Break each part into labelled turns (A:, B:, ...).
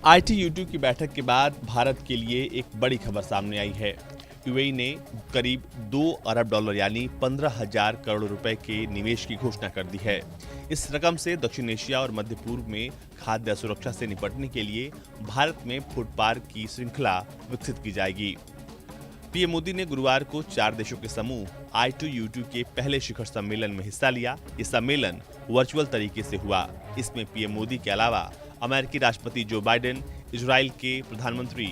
A: ITU-2 की बैठक के बाद भारत के लिए एक बड़ी खबर सामने आई है। यूएई ने करीब $2 अरब यानी 15,000 करोड़ रुपए के निवेश की घोषणा कर दी है। इस रकम से दक्षिण एशिया और मध्य पूर्व में खाद्य सुरक्षा से निपटने के लिए भारत में फूड पार्क की श्रृंखला विकसित की जाएगी। पीएम मोदी ने गुरुवार को 4 देशों के समूह ITU-2 के पहले शिखर सम्मेलन में हिस्सा लिया। ये सम्मेलन वर्चुअल तरीके से हुआ। इसमें पीएम मोदी के अलावा अमेरिकी राष्ट्रपति जो बाइडेन, इजराइल के प्रधानमंत्री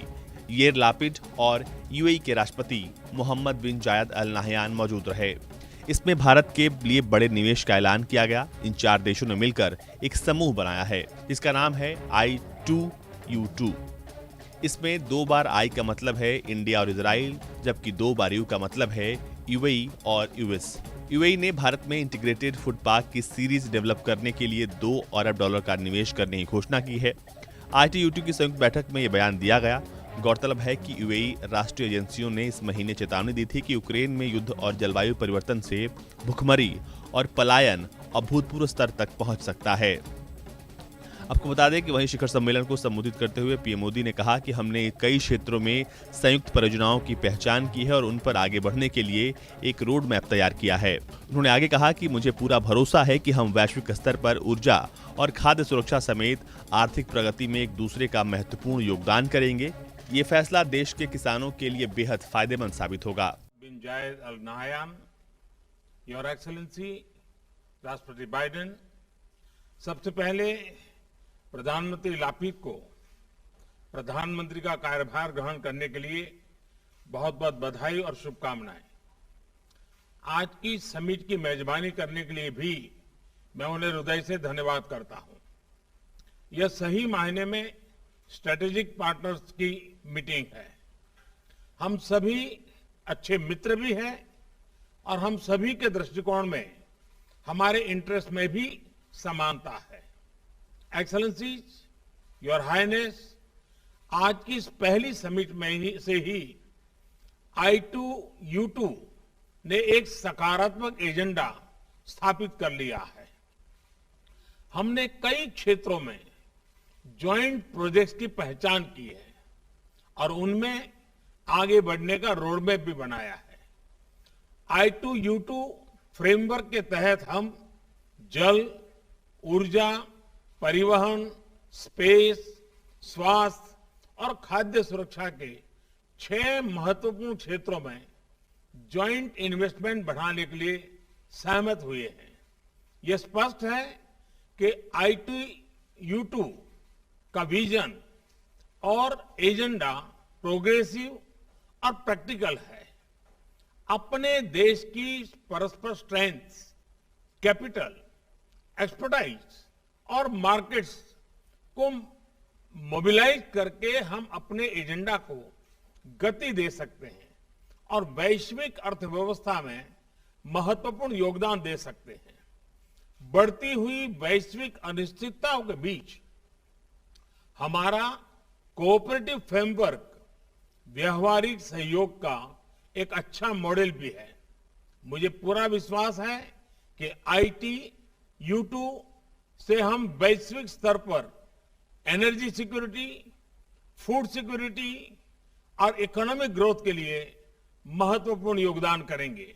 A: याइर लैपिड और यूएई के राष्ट्रपति मोहम्मद बिन जायद अल नाहयान मौजूद रहे। इसमें भारत के लिए बड़े निवेश का ऐलान किया गया। इन 4 देशों ने मिलकर एक समूह बनाया है। इसका नाम है I2U2। इसमें 2 बार I का मतलब है इंडिया और इजराइल, जबकि 2 बार U का मतलब है यूएई और यूएस। यूएई ने भारत में इंटीग्रेटेड फूड पार्क की सीरीज डेवलप करने के लिए $2 अरब का निवेश करने की घोषणा की है। ITU-2 की संयुक्त बैठक में यह बयान दिया गया। गौरतलब है कि यूएई राष्ट्रीय एजेंसियों ने इस महीने चेतावनी दी थी कि यूक्रेन में युद्ध और जलवायु परिवर्तन से भुखमरी और पलायन अभूतपूर्व स्तर तक पहुंच सकता है। आपको बता दें कि वहीं शिखर सम्मेलन को संबोधित करते हुए पीएम मोदी ने कहा कि हमने कई क्षेत्रों में संयुक्त परियोजनाओं की पहचान की है और उन पर आगे बढ़ने के लिए एक रोड मैप तैयार किया है। उन्होंने आगे कहा कि मुझे पूरा भरोसा है कि हम वैश्विक स्तर पर ऊर्जा और खाद्य सुरक्षा समेत आर्थिक प्रगति में एक दूसरे का महत्वपूर्ण योगदान करेंगे। ये फैसला देश के किसानों के लिए बेहद फायदेमंद साबित होगा।
B: बिन जायद अल नाहयान, योर एक्सेलेंसी राष्ट्रपति बाइडेन, सबसे पहले प्रधानमंत्री लापिड को प्रधानमंत्री का कार्यभार ग्रहण करने के लिए बहुत बहुत बधाई और शुभकामनाएं। आज की समिट की मेजबानी करने के लिए भी मैं उन्हें हृदय से धन्यवाद करता हूं। यह सही मायने में स्ट्रेटेजिक पार्टनर्स की मीटिंग है। हम सभी अच्छे मित्र भी हैं और हम सभी के दृष्टिकोण में हमारे इंटरेस्ट में भी समानता है। एक्सेलेंसीज, योर हाइनेस, आज की इस पहली समिट में से ही I2U2 ने एक सकारात्मक एजेंडा स्थापित कर लिया है। हमने कई क्षेत्रों में ज्वाइंट प्रोजेक्ट्स की पहचान की है और उनमें आगे बढ़ने का रोडमैप भी बनाया है। I2U2 फ्रेमवर्क के तहत हम जल, ऊर्जा, परिवहन, स्पेस, स्वास्थ्य और खाद्य सुरक्षा के 6 महत्वपूर्ण क्षेत्रों में ज्वाइंट इन्वेस्टमेंट बढ़ाने के लिए सहमत हुए हैं। यह स्पष्ट है कि I2U2 का विजन और एजेंडा प्रोग्रेसिव और प्रैक्टिकल है। अपने देश की परस्पर स्ट्रेंथ, कैपिटल, एक्सपर्टाइज और मार्केट्स को मोबिलाइज करके हम अपने एजेंडा को गति दे सकते हैं और वैश्विक अर्थव्यवस्था में महत्वपूर्ण योगदान दे सकते हैं। बढ़ती हुई वैश्विक अनिश्चितताओं के बीच हमारा कोऑपरेटिव फ्रेमवर्क व्यवहारिक सहयोग का एक अच्छा मॉडल भी है। मुझे पूरा विश्वास है कि ITU-2 से हम वैश्विक स्तर पर एनर्जी सिक्योरिटी, फूड सिक्योरिटी और इकोनॉमिक ग्रोथ के लिए महत्वपूर्ण योगदान करेंगे।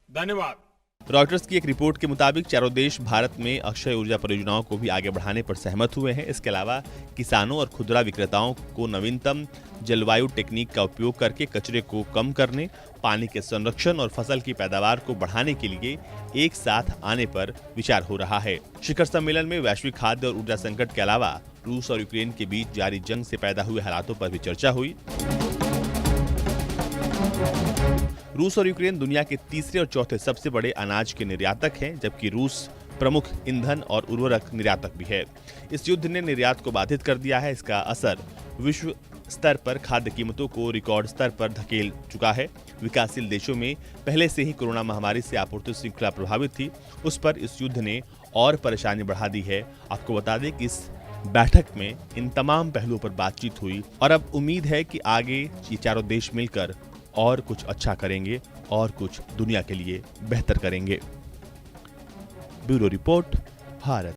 B: धन्यवाद।
A: रॉयटर्स की एक रिपोर्ट के मुताबिक चारों देश भारत में अक्षय ऊर्जा परियोजनाओं को भी आगे बढ़ाने पर सहमत हुए हैं। इसके अलावा किसानों और खुदरा विक्रेताओं को नवीनतम जलवायु टेक्निक का उपयोग करके कचरे को कम करने, पानी के संरक्षण और फसल की पैदावार को बढ़ाने के लिए एक साथ आने पर विचार हो रहा है। शिखर सम्मेलन में वैश्विक खाद्य और ऊर्जा संकट के अलावा रूस और यूक्रेन के बीच जारी जंग से पैदा हुए हालातों पर भी चर्चा हुई। रूस और यूक्रेन दुनिया के तीसरे और चौथे सबसे बड़े अनाज के निर्यातक हैं, जबकि रूस प्रमुख ईंधन और उर्वरक निर्यातक भी है। इस युद्ध ने निर्यात को बाधित कर दिया है। इसका असर विश्व स्तर पर खाद्य कीमतों को रिकॉर्ड स्तर पर धकेल चुका है। विकासशील देशों में पहले से ही कोरोना महामारी से आपूर्ति श्रृंखला प्रभावित थी, उस पर इस युद्ध ने और परेशानी बढ़ा दी है। आपको बता दें कि इस बैठक में इन तमाम पहलुओं पर बातचीत हुई और अब उम्मीद है कि आगे ये चारों देश मिलकर और कुछ अच्छा करेंगे और कुछ दुनिया के लिए बेहतर करेंगे। Bureau report, Bharat.